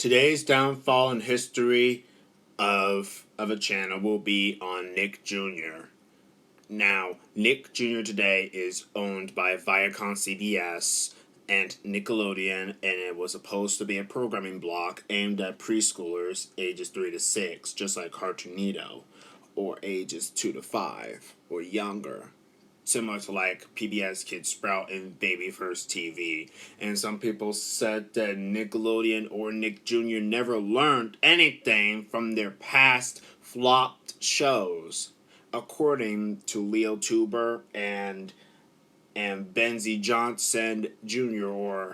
Today's downfall in history of a channel will be on Nick Jr. Now, Nick Jr. today is owned by Viacom CBS and Nickelodeon, and it was supposed to be a programming block aimed at preschoolers ages 3 to 6, just like Cartoonito, or ages 2 to 5, or younger. Similar to like PBS Kids Sprout and Baby First TV. And some people said that Nickelodeon or Nick Jr. never learned anything from their past flopped shows. According to Leo Tuber and Benzie Johnson Jr.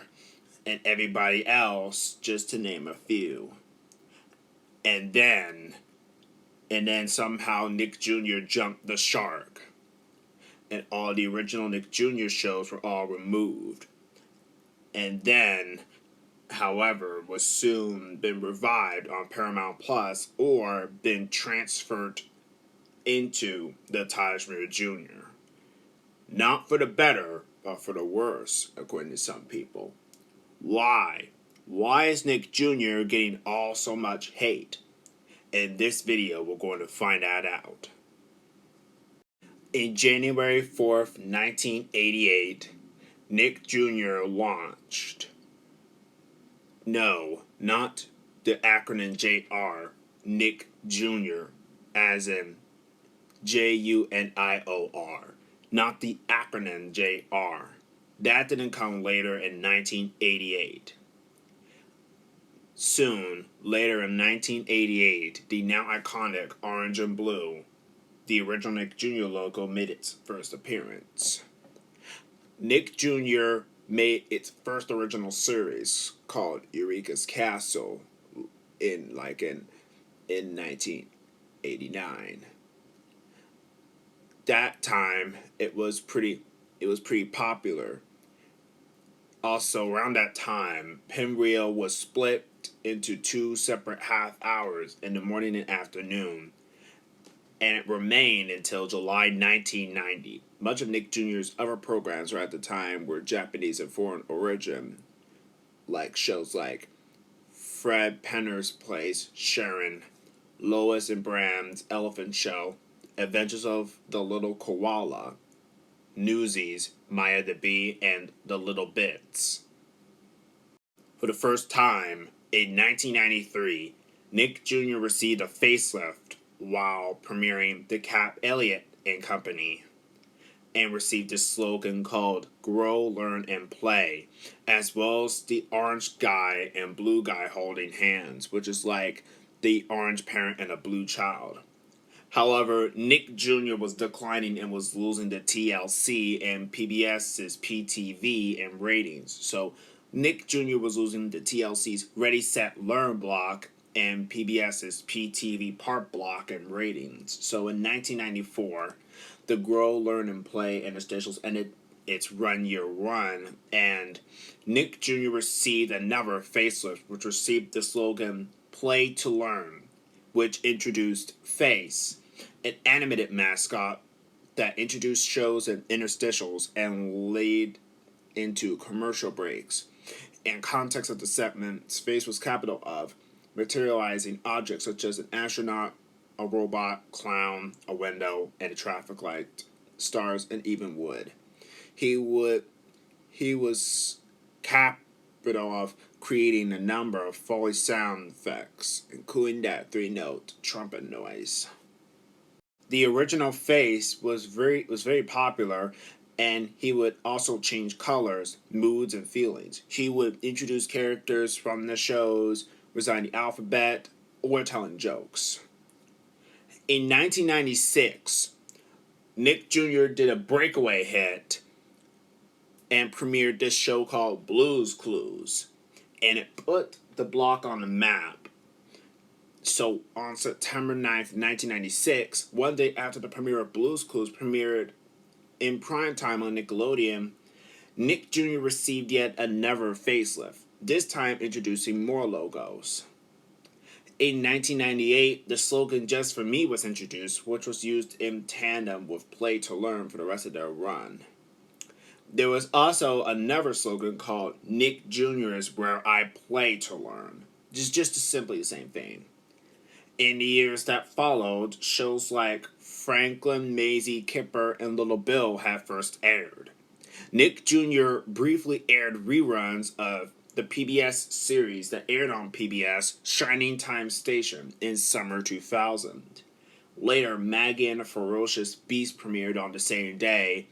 and everybody else, just to name a few. And then somehow Nick Jr. jumped the shark, and all the original Nick Jr. shows were all removed. And then, however, was soon been revived on Paramount Plus or been transferred into the Tajmir Jr. Not for the better, but for the worse, according to some people. Why? Why is Nick Jr. getting all so much hate? In this video, we're going to find that out. In January 4th, 1988, Nick Jr. launched. No, not the acronym JR. Nick Jr. as in JUNIOR. Not the acronym JR. That didn't come later in 1988. Soon, later in 1988, the now iconic orange and blue, the original Nick Jr. logo, made its first appearance. Nick Jr. made its first original series called Eureka's Castle in 1989. That time it was pretty popular. Also, around that time, Pinwheel was split into two separate half hours in the morning and afternoon, and it remained until July 1990. Much of Nick Jr.'s other programs at the time were Japanese and foreign origin, like shows like Fred Penner's Place, Sharon, Lois and Bram's Elephant Show, Adventures of the Little Koala, Newsies, Maya the Bee, and The Little Bits. For the first time, in 1993, Nick Jr. received a facelift while premiering The Cap Elliott and Company, and received a slogan called Grow, Learn, and Play, as well as the orange guy and blue guy holding hands, which is like the orange parent and a blue child. However, Nick Jr. was declining and was losing to TLC and PBS's PTV in ratings. So Nick Jr. was losing to TLC's Ready, Set, Learn block and PBS's PTV Part block in ratings. So in 1994, the Grow, Learn, and Play interstitials ended its year run, and Nick Jr. received another facelift, which received the slogan Play to Learn, which introduced Face, an animated mascot that introduced shows and interstitials and laid into commercial breaks. In context of the segment, Face was capital of materializing objects such as an astronaut, a robot, clown, a window, and a traffic light, stars, and even wood. He was capital of creating a number of Foley sound effects, including that 3-note trumpet noise. The original Face was very popular, and he would also change colors, moods, and feelings. He would introduce characters from the shows, reciting the alphabet, or telling jokes. In 1996, Nick Jr. did a breakaway hit and premiered this show called Blue's Clues, and it put the block on the map. So on September 9th, 1996, one day after the premiere of Blue's Clues premiered in primetime on Nickelodeon, Nick Jr. received yet another facelift, this time introducing more logos. In 1998, the slogan Just For Me was introduced, which was used in tandem with Play to Learn for the rest of their run. There was also another slogan called Nick Jr. is where I play to learn. just simply the same thing. In the years that followed, shows like Franklin, Maisie, Kipper, and Little Bill had first aired. Nick Jr. briefly aired reruns of the PBS series that aired on PBS Shining Time Station in summer 2000. Later, Maggie and the Ferocious Beast premiered on the same day,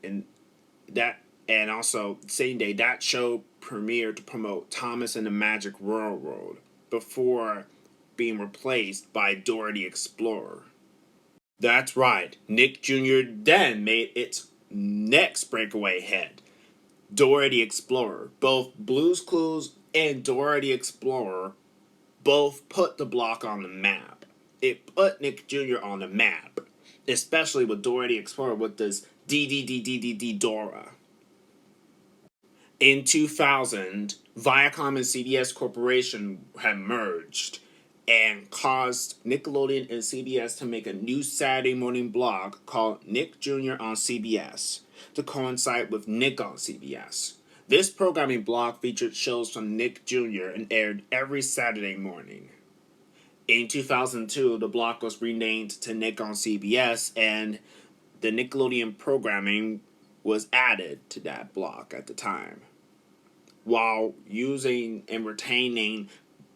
and also same day that show premiered to promote Thomas and the Magic Railroad before being replaced by Dora the Explorer. That's right, Nick Jr. then made its next breakaway hit, Dora the Explorer. Both Blue's Clues and Dora the Explorer both put the block on the map. It put Nick Jr. on the map, especially with Dora the Explorer with this D Dora. In 2000, Viacom and CBS Corporation had merged and caused Nickelodeon and CBS to make a new Saturday morning block called Nick Jr. on CBS to coincide with Nick on CBS. This programming block featured shows from Nick Jr. and aired every Saturday morning. In 2002, the block was renamed to Nick on CBS, and the Nickelodeon programming was added to that block at the time, while using and retaining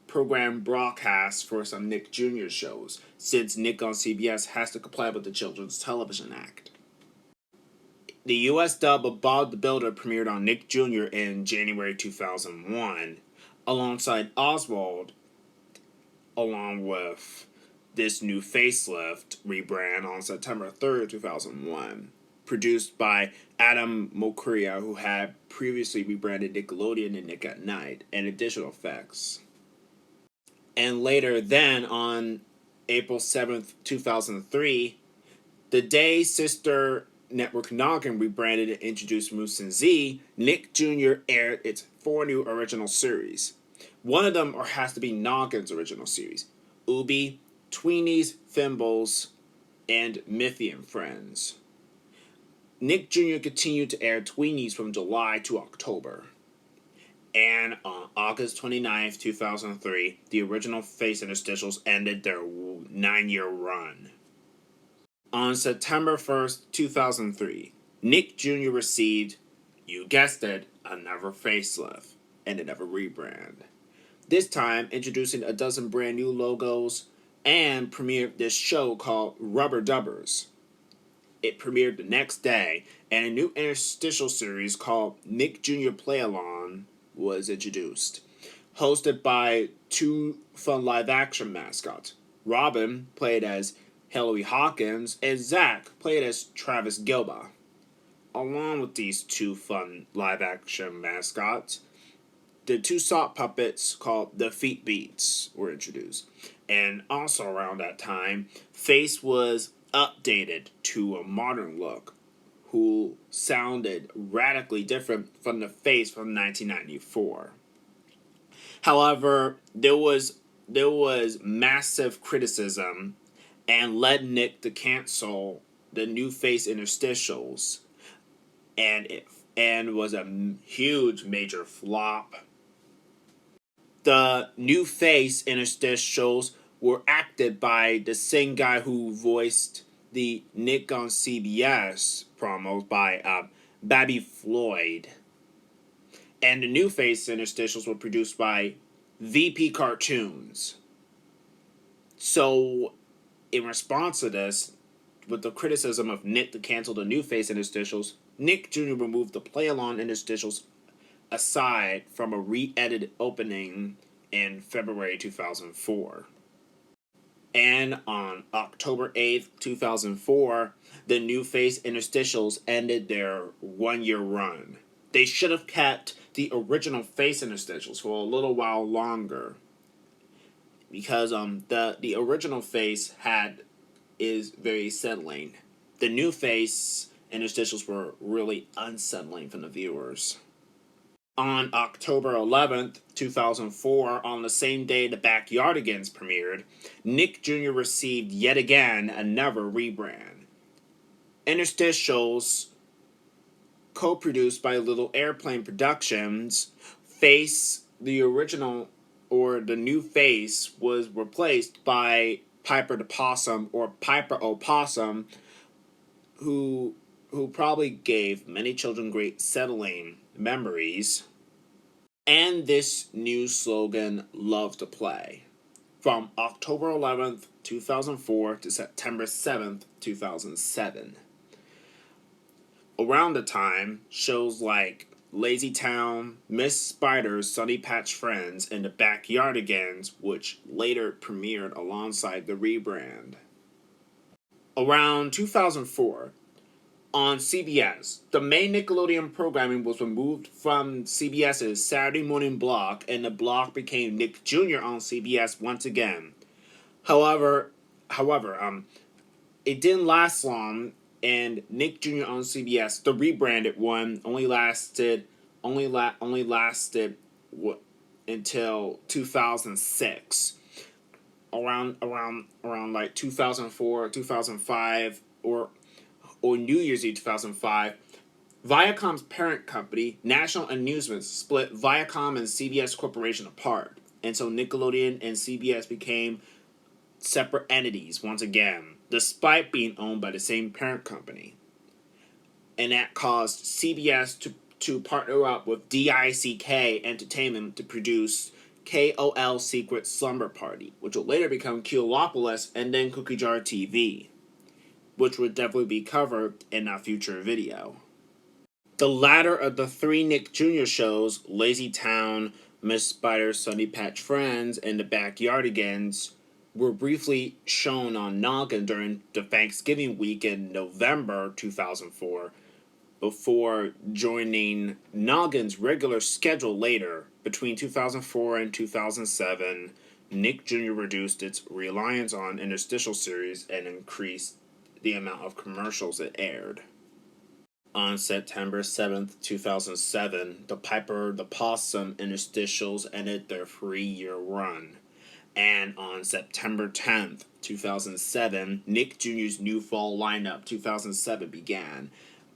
program broadcasts for some Nick Jr. shows, since Nick on CBS has to comply with the Children's Television Act. The US dub of Bob the Builder premiered on Nick Jr. in January 2001, alongside Oswald, along with this new facelift rebrand on September 3rd, 2001. Produced by Adam Mokuria, who had previously rebranded Nickelodeon and Nick at Night, and additional effects. And later then, on April 7th, 2003, the day Sister Network Noggin rebranded and introduced Moose and Z, Nick Jr. aired its 4 new original series. One of them has to be Noggin's original series: Ooby, Tweenies, Thimbles, and Miffy and Friends. Nick Jr. continued to air Tweenies from July to October. And on August 29th, 2003, the original Face interstitials ended their 9-year run. On September 1st, 2003, Nick Jr. received, you guessed it, another facelift and another rebrand. This time, introducing a dozen brand new logos, and premiered this show called Rubber Dubbers. It premiered the next day, and a new interstitial series called Nick Jr. Play Along was introduced, hosted by 2 fun live-action mascots. Robin, played as Hillary Hawkins, and Zach, played as Travis Gilba. Along with these 2 fun live-action mascots, the 2 sock puppets called the Feet Beats were introduced. And also around that time, Face was updated to a modern look, who sounded radically different from the Face from 1994. However, there was massive criticism and led Nick to cancel the new Face interstitials, and was a huge major flop. The new Face interstitials were acted by the same guy who voiced the Nick on CBS promos by Babby Floyd. And the new Face interstitials were produced by VP Cartoons. So, in response to this, with the criticism of Nick to cancel the new Face interstitials, Nick Jr. removed the play-along interstitials aside from a re-edited opening in February 2004. And on October 8th, 2004, the new Face interstitials ended their 1-year run. They should have kept the original Face interstitials for a little while longer, because the original Face is very settling. The new Face interstitials were really unsettling for the viewers. On October 11th, 2004, on the same day the Backyardigans premiered, Nick Jr. received yet again another rebrand. Interstitials, co-produced by Little Airplane Productions, Face, the original the new face was replaced by Piper the Possum, or Piper Opossum, who probably gave many children great settling memories. And this new slogan, Love to Play, from October 11th, 2004 to September 7th, 2007. Around the time, shows like Lazy Town, Miss Spider's Sunny Patch Friends, and The Backyardigans, which later premiered alongside the rebrand. Around 2004, on CBS, the main Nickelodeon programming was removed from CBS's Saturday morning block, and the block became Nick Jr. on CBS once again. However, it didn't last long, and Nick Jr. on CBS, the rebranded one, only lasted until 2006. Around like 2004, 2005, or New Year's Eve 2005, Viacom's parent company, National Amusements, split Viacom and CBS Corporation apart, and so Nickelodeon and CBS became separate entities once again, despite being owned by the same parent company. And that caused CBS to partner up with DICK Entertainment to produce KOL Secret Slumber Party, which will later become Kilopolis and then Cookie Jar TV, which would definitely be covered in a future video. The latter of the three Nick Jr. shows, Lazy Town, Miss Spider's Sunny Patch Friends, and The Backyardigans, were briefly shown on Noggin during the Thanksgiving week in November 2004, before joining Noggin's regular schedule later. Between 2004 and 2007, Nick Jr. reduced its reliance on interstitial series and increased the amount of commercials it aired. On September 7th, 2007, the Piper the Possum interstitials ended their 3-year run. And on September 10th, 2007, Nick Jr.'s new fall lineup 2007 began,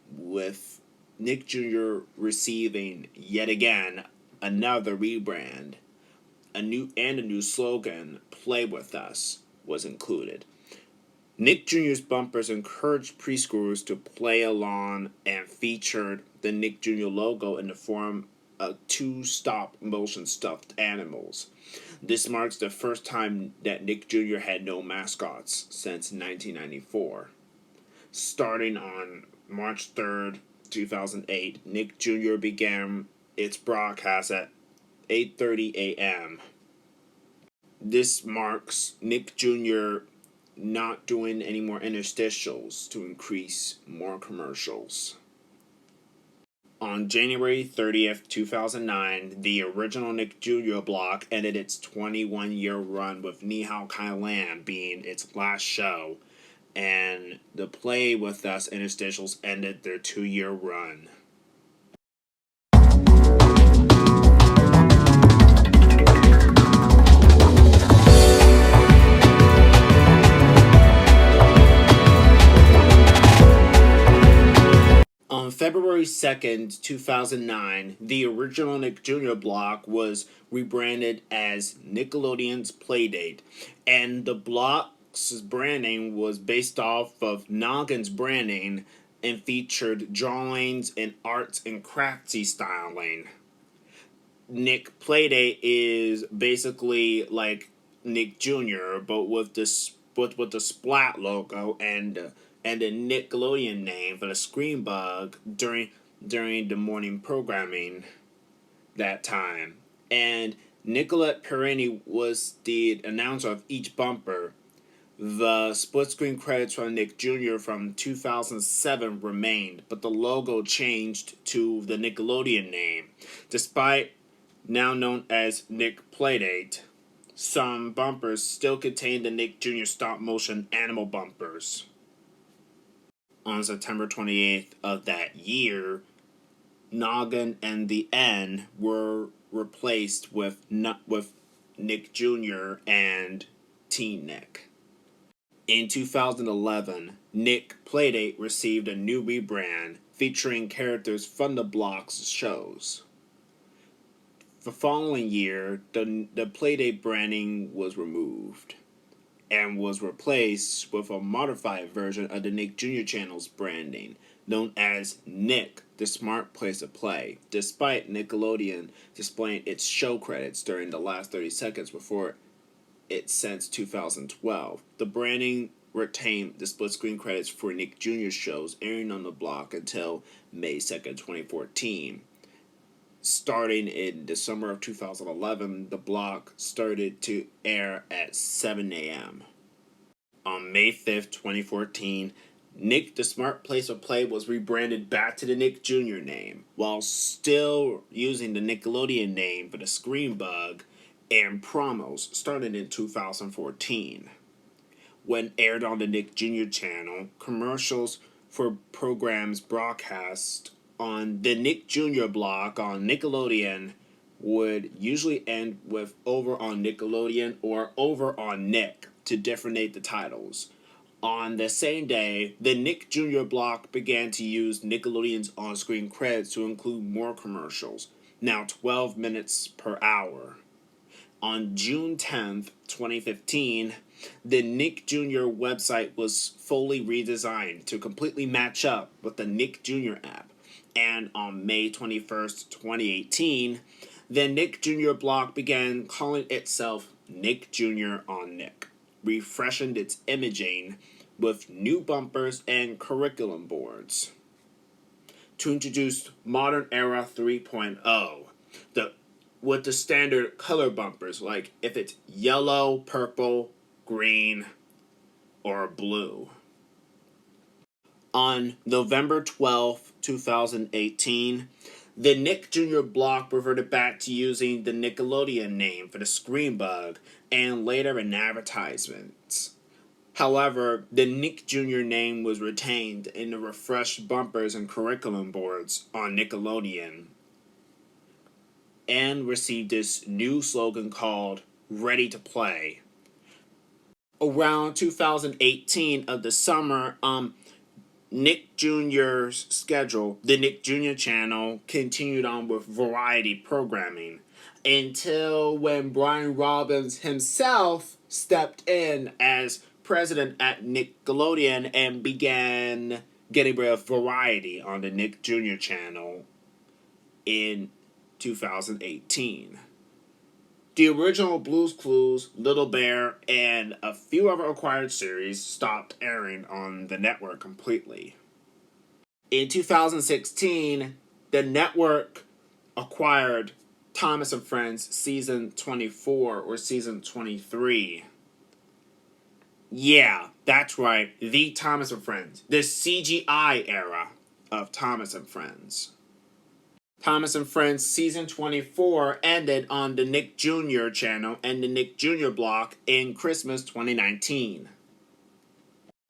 with Nick Jr. receiving yet again another rebrand. A new slogan, "Play With Us," was included. Nick Jr.'s bumpers encouraged preschoolers to play along and featured the Nick Jr. logo in the form of 2 stop-motion stuffed animals. This marks the first time that Nick Jr. had no mascots since 1994. Starting on March 3rd, 2008, Nick Jr. began its broadcast at 8:30 a.m. This marks Nick Jr. not doing any more interstitials to increase more commercials. On January 30th, 2009, the original Nick Jr. block ended its 21-year run, with Ni Hao Kai Lan being its last show, and the Play With Us interstitials ended their 2-year run. On February 2nd, 2009, the original Nick Jr. block was rebranded as Nickelodeon's Playdate, and the block's branding was based off of Noggin's branding and featured drawings and arts and craftsy styling. Nick Playdate is basically like Nick Jr., but with the Splat logo and a Nickelodeon name for the screen bug during the morning programming that time. And Nicolette Perini was the announcer of each bumper. The split screen credits from Nick Jr. from 2007 remained, but the logo changed to the Nickelodeon name. Despite now known as Nick Playdate, some bumpers still contain the Nick Jr. stop-motion animal bumpers. On September 28th of that year, Noggin and the N were replaced with Nick Jr. and Teen Nick. In 2011, Nick Playdate received a new rebrand featuring characters from the block's shows. The following year, the Playdate branding was removed and was replaced with a modified version of the Nick Jr. channel's branding, known as Nick, the Smart Place to Play, despite Nickelodeon displaying its show credits during the last 30 seconds before it since 2012. The branding retained the split screen credits for Nick Jr. shows airing on the block until May 2nd, 2014. Starting in December of 2011, the block started to air at 7 a.m. On May 5th, 2014, Nick the Smart Place of Play was rebranded back to the Nick Jr. name, while still using the Nickelodeon name for the Screen Bug and promos started in 2014. When aired on the Nick Jr. channel, commercials for programs broadcast on the Nick Jr. block on Nickelodeon would usually end with "over on Nickelodeon" or "over on Nick" to differentiate the titles. On the same day, the Nick Jr. block began to use Nickelodeon's on-screen credits to include more commercials, now 12 minutes per hour. On June 10th, 2015, the Nick Jr. website was fully redesigned to completely match up with the Nick Jr. app. And on May 21st, 2018, the Nick Jr. block began calling itself Nick Jr. on Nick, refreshing its imaging with new bumpers and curriculum boards to introduce Modern Era 3.0. With the standard color bumpers, like if it's yellow, purple, green, or blue. On November 12th, 2018, the Nick Jr. block reverted back to using the Nickelodeon name for the Screen Bug and later in advertisements. However, the Nick Jr. name was retained in the refreshed bumpers and curriculum boards on Nickelodeon and received this new slogan called "Ready to Play." Around 2018 of the summer, Nick Jr.'s schedule, the Nick Jr. channel, continued on with variety programming until when Brian Robbins himself stepped in as president at Nickelodeon and began getting rid of variety on the Nick Jr. channel in 2018. The original Blue's Clues, Little Bear, and a few other acquired series stopped airing on the network completely. In 2016, the network acquired Thomas and Friends Season 24 or Season 23. Yeah, that's right, the Thomas and Friends, the CGI era of Thomas and Friends. Thomas and Friends Season 24 ended on the Nick Jr. channel and the Nick Jr. block in Christmas 2019.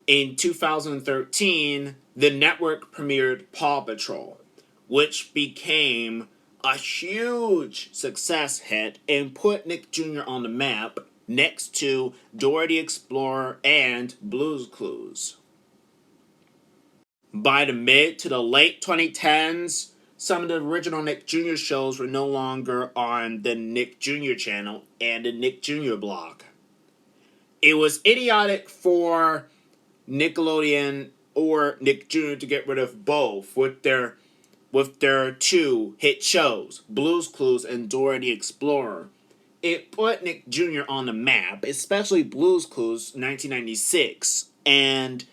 In 2013, the network premiered Paw Patrol, which became a huge success hit and put Nick Jr. on the map next to Dora the Explorer and Blue's Clues. By the mid to the late 2010s, some of the original Nick Jr. shows were no longer on the Nick Jr. channel and the Nick Jr. block. It was idiotic for Nickelodeon or Nick Jr. to get rid of both with their two hit shows, Blue's Clues and Dora the Explorer. It put Nick Jr. on the map, especially Blue's Clues 1996 and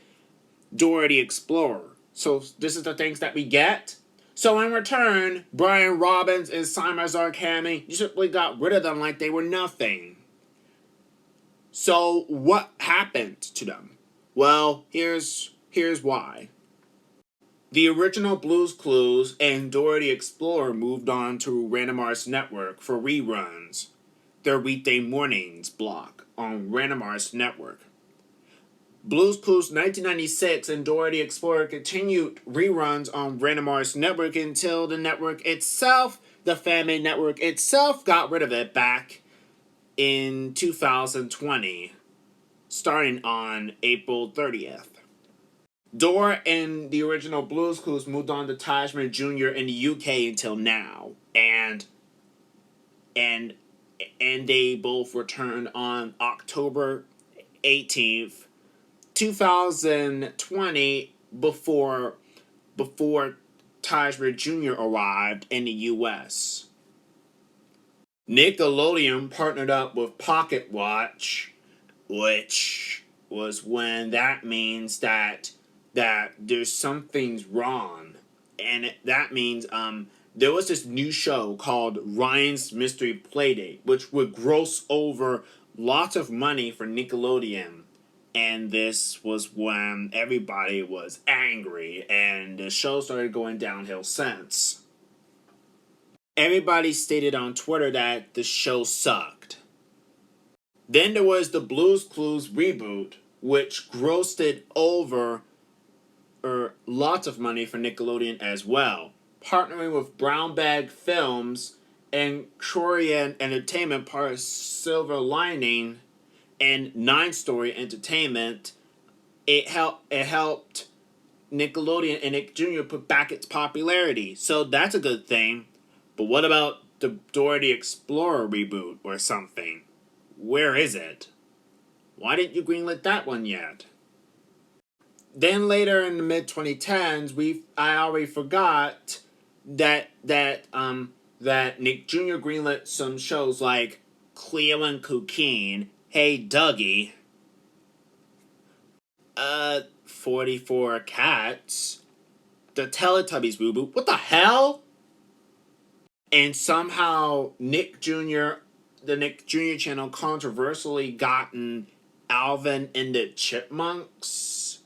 Dora the Explorer. So this is the things that we get. So in return, Brian Robbins and Simon Zarkami simply got rid of them like they were nothing. So what happened to them? Well, here's why. The original Blue's Clues and Dora the Explorer moved on to Random Arts Network for reruns, their weekday mornings block on Random Arts Network. Blue's Clues 1996 and Dora the Explorer continued reruns on Random Arts Network until the network itself, the fan-made network itself, got rid of it back in 2020, starting on April 30th. Dora and the original Blue's Clues moved on to Tajman Jr. in the UK until now, and and they both returned on October 18th, 2020, before Tajmer Jr. arrived in the U.S. Nickelodeon partnered up with Pocket Watch, which was when that means that there's something's wrong, and that means there was this new show called Ryan's Mystery Playdate, which would gross over lots of money for Nickelodeon. And this was when everybody was angry, and the show started going downhill since. Everybody stated on Twitter that the show sucked. Then there was the Blue's Clues reboot, which grossed over lots of money for Nickelodeon as well, partnering with Brown Bag Films and Korean Entertainment part of Silver Lining and Nine Story Entertainment. It helped Nickelodeon and Nick Jr. put back its popularity, so that's a good thing. But what about the Dora the Explorer reboot or something? Where is it? Why didn't you greenlit that one yet? Then later in the mid 2010s, I already forgot that Nick Jr. greenlit some shows like Cleo and Coquine, Hey Dougie, 44 Cats, the Teletubbies reboot. What the hell? And somehow the Nick Jr. channel controversially gotten Alvin and the Chipmunks.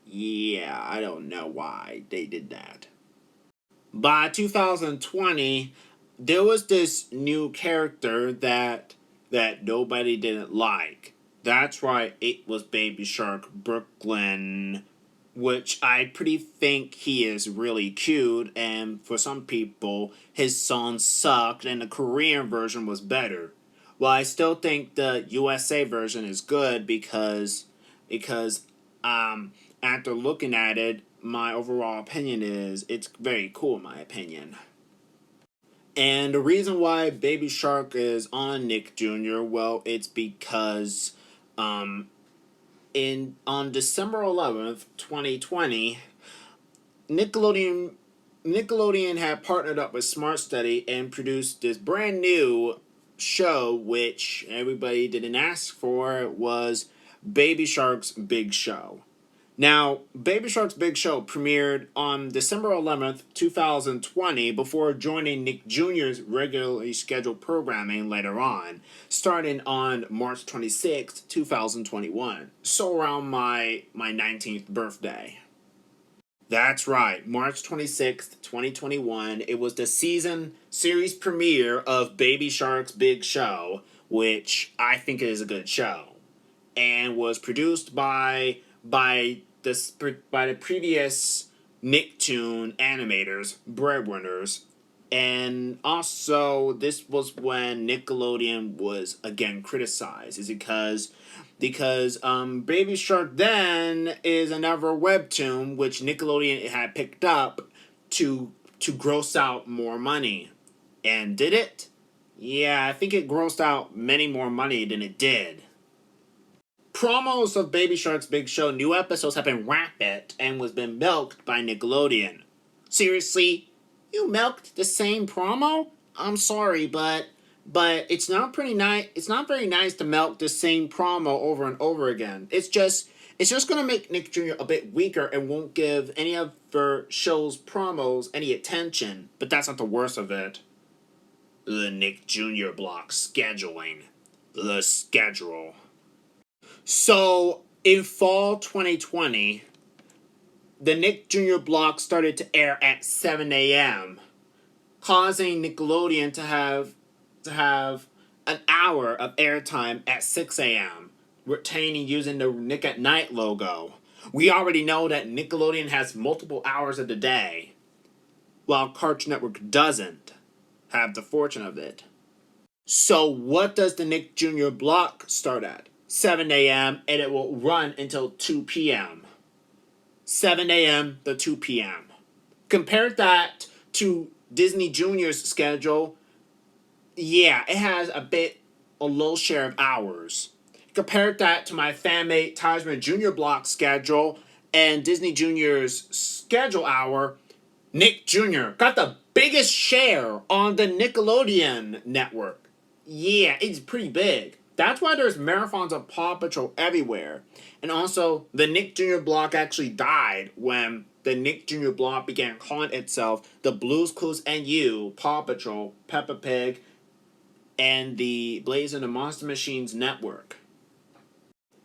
Yeah, I don't know why they did that. By 2020, there was this new character that nobody didn't like. That's right, it was Baby Shark Brooklyn, which I pretty think he is really cute, and for some people, his song sucked and the Korean version was better. Well, I still think the USA version is good because after looking at it, my overall opinion is it's very cool in my opinion. And the reason why Baby Shark is on Nick Jr., well, it's because on December 11th, 2020, Nickelodeon had partnered up with Smart Study and produced this brand new show, which everybody didn't ask for, was Baby Shark's Big Show. Now, Baby Shark's Big Show premiered on December 11th, 2020, before joining Nick Jr.'s regularly scheduled programming later on, starting on March 26th, 2021, so around my 19th birthday. That's right, March 26th, 2021, it was the series premiere of Baby Shark's Big Show, which I think is a good show, and was produced by the previous Nicktoon animators, Breadwinners, and also this was when Nickelodeon was again criticized, is because Baby Shark then is another webtoon which Nickelodeon had picked up to gross out more money, and did it? Yeah, I think it grossed out many more money than it did. Promos of Baby Shark's Big Show new episodes have been rampant and was been milked by Nickelodeon. Seriously? You milked the same promo? I'm sorry, but it's not very nice to milk the same promo over and over again. It's just gonna make Nick Jr. a bit weaker and won't give any of their show's promos any attention. But that's not the worst of it. The Nick Jr. block scheduling. The schedule. So, in fall 2020, the Nick Jr. block started to air at 7 a.m., causing Nickelodeon to have an hour of airtime at 6 a.m., retaining using the Nick at Night logo. We already know that Nickelodeon has multiple hours of the day, while Cartoon Network doesn't have the fortune of it. So what does the Nick Jr. block start at? 7 a.m. and it will run until 2 p.m. 7 a.m. to 2 p.m. Compare that to Disney Junior's schedule, yeah, it has a low share of hours. Compared that to my fanmate Tajman Jr. block schedule and Disney Junior's schedule hour, Nick Jr. got the biggest share on the Nickelodeon network. Yeah, it's pretty big. That's why there's marathons of Paw Patrol everywhere. And also, the Nick Jr. block actually died when the Nick Jr. block began calling itself the Blues Clues and You, Paw Patrol, Peppa Pig, and the Blaze and the Monster Machines network.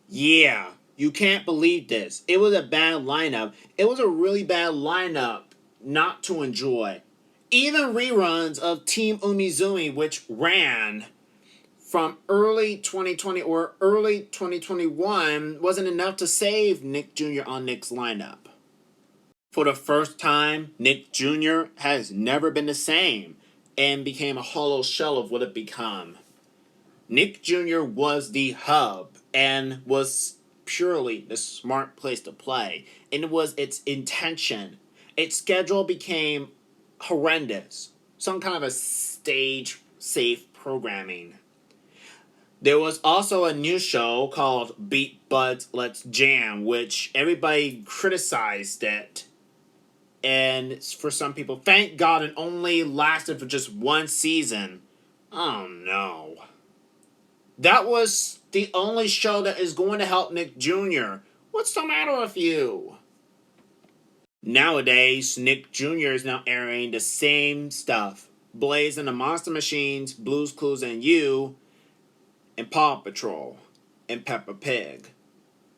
Yeah, you can't believe this. It was a bad lineup. It was a really bad lineup not to enjoy. Even reruns of Team Umizoomi, which ran from early 2020 or early 2021, wasn't enough to save Nick Jr. on Nick's lineup. For the first time, Nick Jr. has never been the same and became a hollow shell of what it become. Nick Jr. was the hub and was purely the smart place to play, and it was its intention. Its schedule became horrendous, some kind of a stage safe programming. There was also a new show called Beat Buds Let's Jam, which everybody criticized it. And for some people, thank God it only lasted for just one season. Oh no. That was the only show that is going to help Nick Jr. What's the matter with you? Nowadays, Nick Jr. is now airing the same stuff. Blaze and the Monster Machines, Blues Clues and You, and Paw Patrol, and Peppa Pig.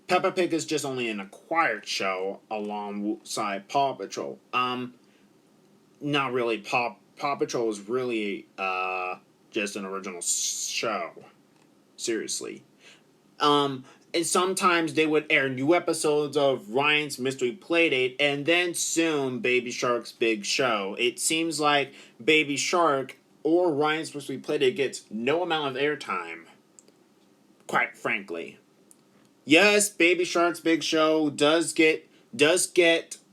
Peppa Pig is just only an acquired show alongside Paw Patrol. Not really. Paw Patrol is really just an original show. Seriously. And sometimes they would air new episodes of Ryan's Mystery Playdate and then soon Baby Shark's Big Show. It seems like Baby Shark or Ryan's Mystery Playdate gets no amount of airtime. Quite frankly. Yes, Baby Shark's Big Show does get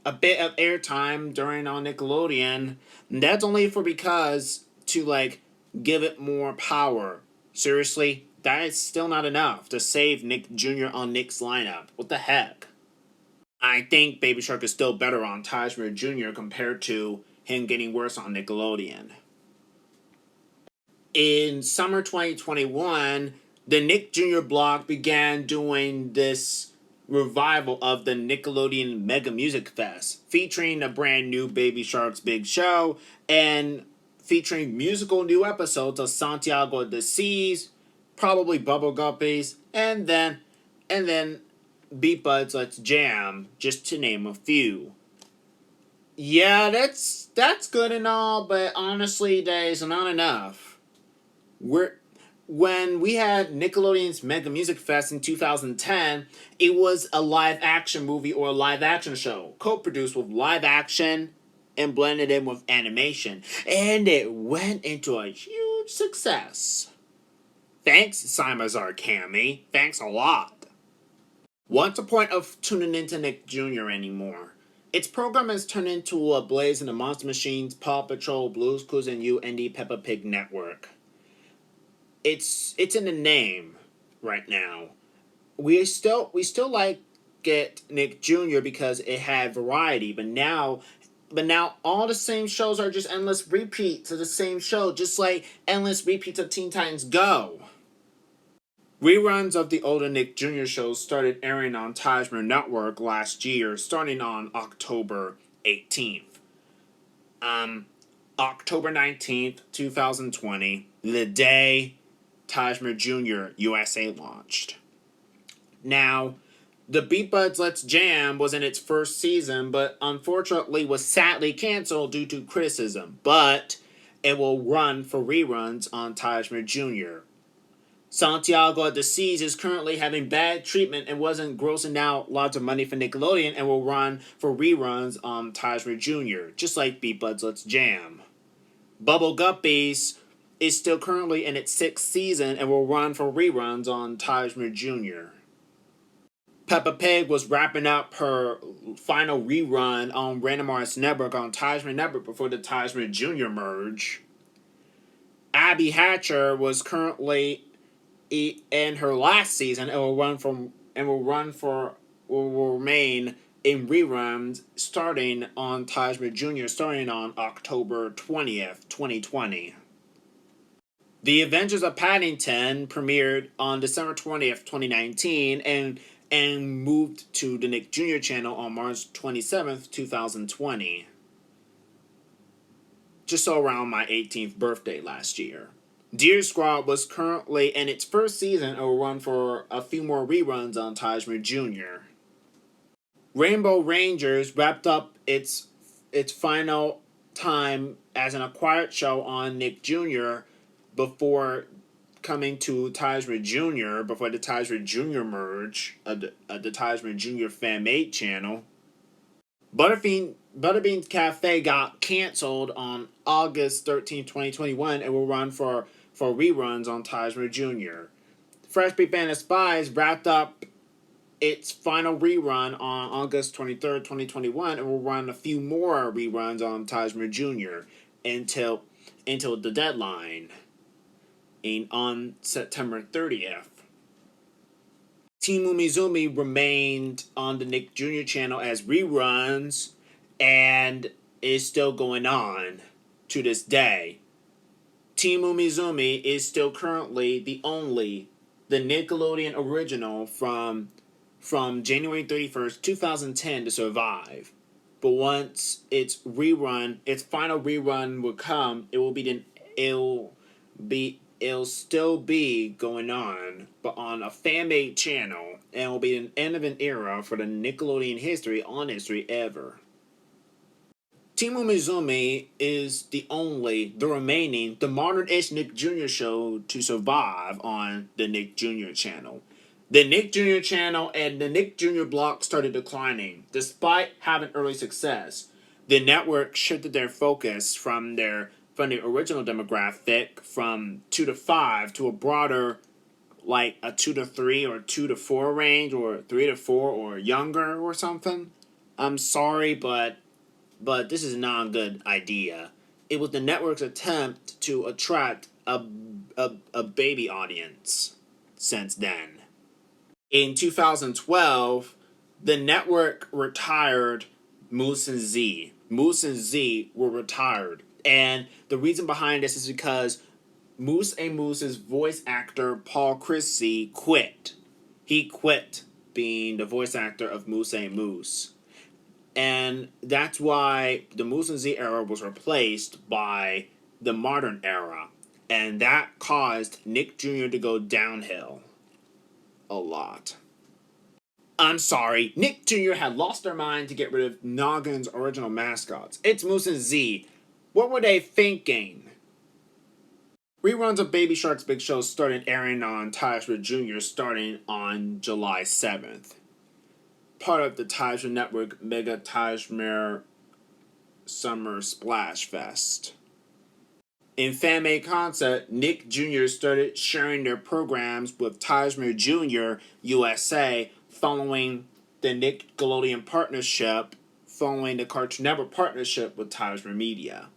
a bit of airtime during on Nickelodeon. And that's only because to give it more power. Seriously, that is still not enough to save Nick Jr. on Nick's lineup. What the heck? I think Baby Shark is still better on Tajmir Jr. compared to him getting worse on Nickelodeon. In summer 2021, the Nick Jr. block began doing this revival of the Nickelodeon Mega Music Fest, featuring a brand new Baby Shark's Big Show and featuring musical new episodes of Santiago de Seas, probably Bubble Guppies, and then Beat Buds Let's Jam, just to name a few. Yeah, that's good and all, but honestly, that is not enough. When we had Nickelodeon's Mega Music Fest in 2010, it was a live action movie or a live action show, co-produced with live action and blended in with animation, and it went into a huge success. Thanks, Simazar Kami. Thanks a lot. What's the point of tuning into Nick Jr. anymore? Its program has turned into a Blaze and the Monster Machines, Paw Patrol, Blues Clues and You, and the Peppa Pig network. It's in the name right now. We still like get Nick Jr. because it had variety, but now all the same shows are just endless repeats of the same show, just like endless repeats of Teen Titans Go. Reruns of the older Nick Jr. shows started airing on Tajmer Network last year, starting on October 18th. October 19th, 2020, the day Tajmer Jr. USA launched. Now, the Beat Buds Let's Jam was in its first season, but unfortunately was sadly canceled due to criticism. But it will run for reruns on Tajmer Jr. Santiago de Seas is currently having bad treatment and wasn't grossing out lots of money for Nickelodeon and will run for reruns on Tajmer Jr., just like Beat Buds Let's Jam. Bubble Guppies is still currently in its 6th season and will run for reruns on Tajmer Jr. Peppa Pig was wrapping up her final rerun on Random Arts Network on Tizmer Network before the Tizmer Jr. merge. Abby Hatcher was currently in her last season and will remain in reruns starting on Tizmer Jr. starting on October 20th, 2020. The Adventures of Paddington premiered on December 20th, 2019 and moved to the Nick Jr. channel on March 27th, 2020. Just so around my 18th birthday last year. Deer Squad was currently in its first season and will run for a few more reruns on Tizmer Jr. Rainbow Rangers wrapped up its final time as an acquired show on Nick Jr. before coming to Tizmer Jr. before the Tizmer Jr. merge of the Tizmer Jr. fan-made channel. Butterbean Cafe got canceled on August 13, 2021 and will run for reruns on Tizmer Jr. Fresh Beat Band of Spies wrapped up its final rerun on August 23rd, 2021 and will run a few more reruns on Tizmer Jr. until the deadline on September 30th. Team Umizoomi remained on the Nick Jr. channel as reruns and is still going on to this day. Team Umizoomi is still currently the Nickelodeon original from January 31st, 2010 to survive. But once its final rerun will come, it'll still be going on, but on a fan-made channel, and it will be an end of an era for the Nickelodeon history ever. Team Umizoomi is the remaining, the modern-ish Nick Jr. show to survive on the Nick Jr. channel. The Nick Jr. channel and the Nick Jr. block started declining, despite having early success. The network shifted their focus from the original demographic from 2 to 5 to a broader, like a 2 to 3 or 2 to 4 range, or 3 to 4 or younger or something. I'm sorry, but this is not a good idea. It was the network's attempt to attract a baby audience since then. In 2012, the network retired Moose and Z. Moose and Z were retired. And the reason behind this is because Moose and Moose's voice actor, Paul Chrissy, quit. He quit being the voice actor of Moose and Moose. And that's why the Moose and Z era was replaced by the modern era. And that caused Nick Jr. to go downhill a lot. I'm sorry, Nick Jr. had lost their mind to get rid of Noggin's original mascots. It's Moose and Z. What were they thinking? Reruns of Baby Shark's Big Show started airing on Tizmer Jr. starting on July 7th. Part of the Tizmer Network Mega Tizmer Summer Splash Fest. In fan-made concept, Nick Jr. started sharing their programs with Tizmer Jr. USA following the Nickelodeon partnership, following the Cartoon Network partnership with Tizmer Media.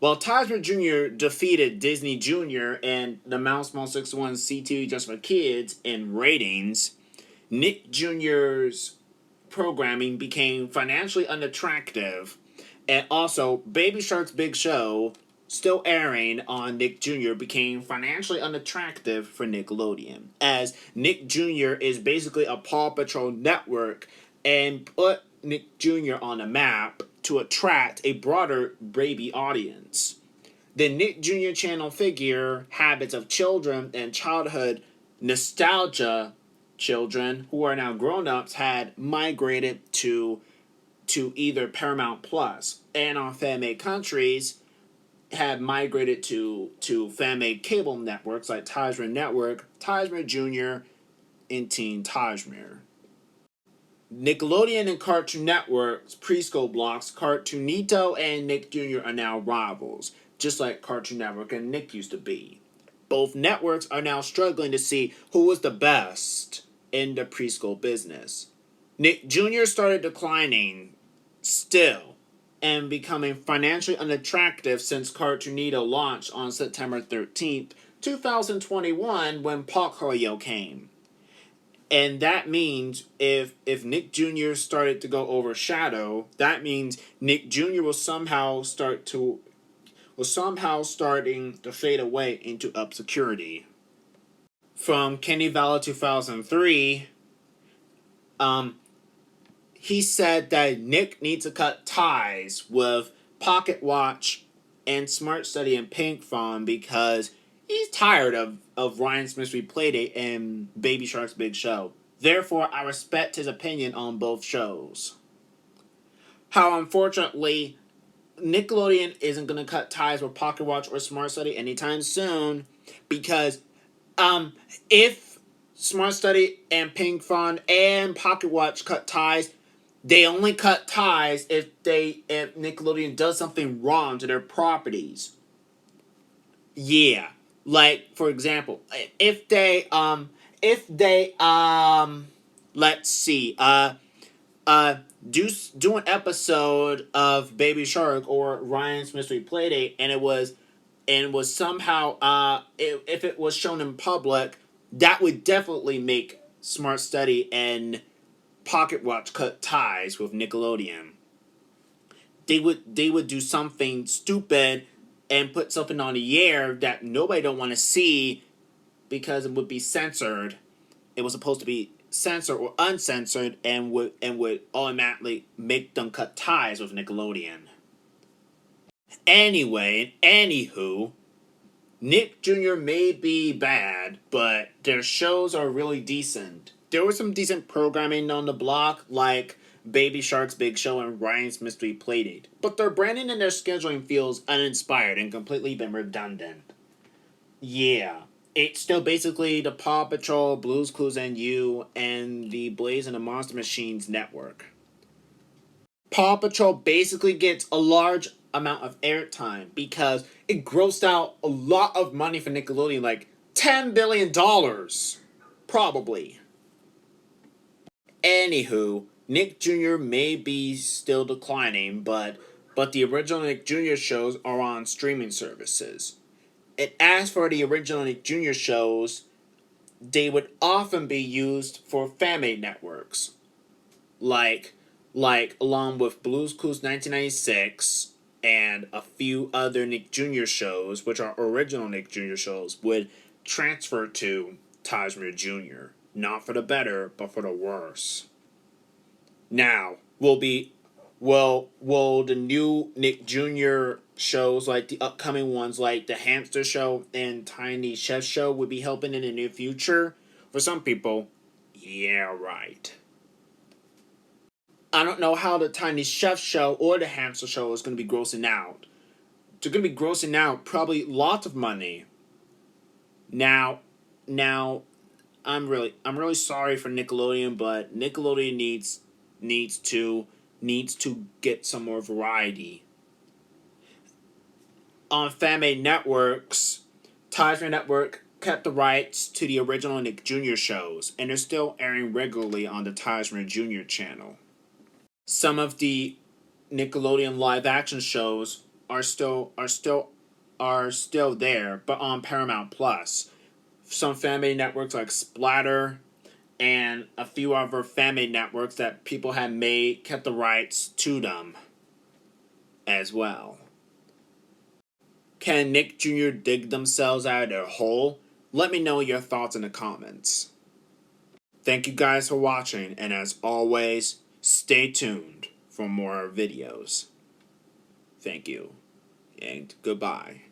While Tizmer Jr. defeated Disney Jr. and the Mouse Mall 61 CTV Just for Kids in ratings, Nick Jr.'s programming became financially unattractive, and also Baby Shark's Big Show, still airing on Nick Jr., became financially unattractive for Nickelodeon, as Nick Jr. is basically a Paw Patrol network and put Nick Jr. on the map to attract a broader baby audience. The Nick Jr. channel figure habits of children and childhood nostalgia children who are now grown-ups had migrated to either Paramount Plus, and on fan-made countries had migrated to fan-made cable networks like Tizmer Network, Tizmer Jr., and Teen Tizmer. Nickelodeon and Cartoon Network's preschool blocks, Cartoonito and Nick Jr. are now rivals, just like Cartoon Network and Nick used to be. Both networks are now struggling to see who was the best in the preschool business. Nick Jr. started declining still and becoming financially unattractive since Cartoonito launched on September 13th, 2021 when Pocoyo came. And that means if Nick Jr. started to go overshadow, that means Nick Jr. was somehow starting to fade away into obscurity. From Candy Valley 2003, he said that Nick needs to cut ties with Pocket Watch and Smart Study and Pink Farm because he's tired of Ryan's Mystery Playdate and Baby Shark's Big Show. Therefore, I respect his opinion on both shows. How unfortunately, Nickelodeon isn't going to cut ties with Pocket Watch or Smart Study anytime soon because if Smart Study and Pink Farm and Pocket Watch cut ties, they only cut ties if Nickelodeon does something wrong to their properties. Yeah. Like, for example, if they let's see, do an episode of Baby Shark or Ryan's Mystery Playdate and it was somehow if it was shown in public, that would definitely make Smart Study and Pocket Watch cut ties with Nickelodeon. They would do something stupid and put something on the air that nobody don't want to see because it would be censored. It was supposed to be censored or uncensored and would automatically make them cut ties with Nickelodeon. Anyway, anywho, Nick Jr. may be bad, but their shows are really decent. There was some decent programming on the block, like Baby Shark's Big Show and Ryan's Mystery Playdate, but their branding and their scheduling feels uninspired and completely been redundant. Yeah, it's still basically the Paw Patrol, Blue's Clues and You, and the Blaze and the Monster Machines network. Paw Patrol basically gets a large amount of airtime because it grossed out a lot of money for Nickelodeon, like $10 billion. Probably. Anywho, Nick Jr. may be still declining, but the original Nick Jr. shows are on streaming services. And as for the original Nick Jr. shows, they would often be used for family networks. Like along with Blue's Clues 1996 and a few other Nick Jr. shows, which are original Nick Jr. shows, would transfer to Tajmir Jr. Not for the better, but for the worse. Now, will the new Nick Jr. shows, like the upcoming ones like The Hamster Show and Tiny Chef Show, would be helping in the near future? For some people, yeah, right. I don't know how the Tiny Chef Show or the Hamster Show is going to be grossing out. They're going to be grossing out probably lots of money. Now, I'm really sorry for Nickelodeon, but Nickelodeon needs to get some more variety. On fan-made networks, Tajmir Network kept the rights to the original Nick Jr. shows, and they're still airing regularly on the Tajmir Jr. channel. Some of the Nickelodeon live-action shows are still there, but on Paramount Plus. Some fan-made networks like Splatter and a few other fan-made networks that people had made kept the rights to them as well. Can Nick Jr. dig themselves out of their hole? Let me know your thoughts in the comments. Thank you guys for watching, and as always, stay tuned for more videos. Thank you, and goodbye.